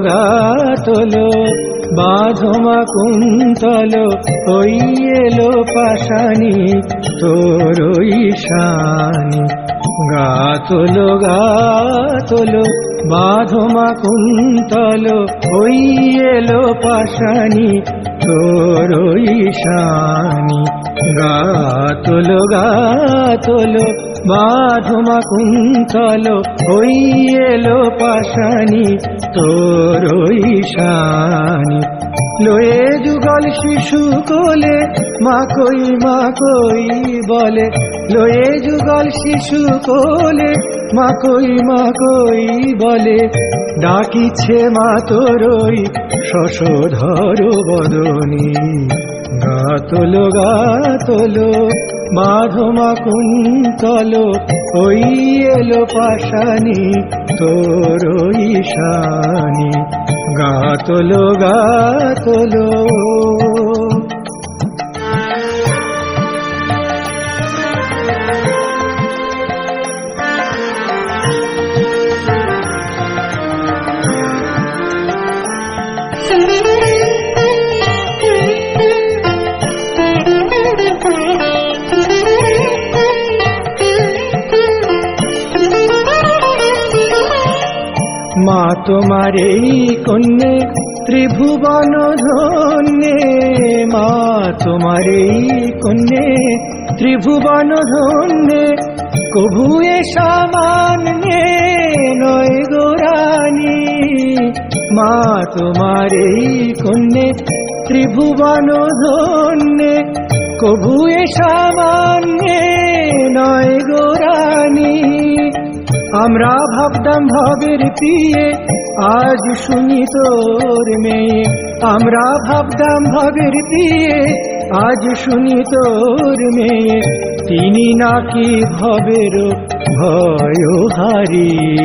গাতলো বাঁধমা কুন্তল ওই এলো পাশানি তোর ঈশানি। গাতলো বাঁধমা কুন্তল ওই এলো পাশানি তোর ঈশানি। গাতলো বাঁধমা কুন্তল ওই এলো পাশানি তোর ঈশানি। লয়ে যুগল শিশু কোলে মা কই বলে, লয়ে যুগল শিশু কোলে মা কই বলে। ডাকিছে মা তোরই শশধর বদনী। গাতলো বাঁধমা কুন্তল ওই এলো পাশানি তোর ঈশানি। গাতলো মা তোমার এই কন্যে ত্রিভুবন ধন্যে। মা তোমার এই কন্যে ত্রিভুবন ধন্যে। কভু এ সামান্যে নয় গোরানী। মা তোমার এই কন্যে ত্রিভুবন ধন্যে। কভু এ সামান্যে নয় গোরানী। আমরা ভাবতাম ভবের পিয়ে আজ শুনি তোর মেয়ে। আমরা ভাবতাম ভবের পিয়ে আজ শুনি তোর মেয়ে। তিনি নাকি ভবের ভয়হারী।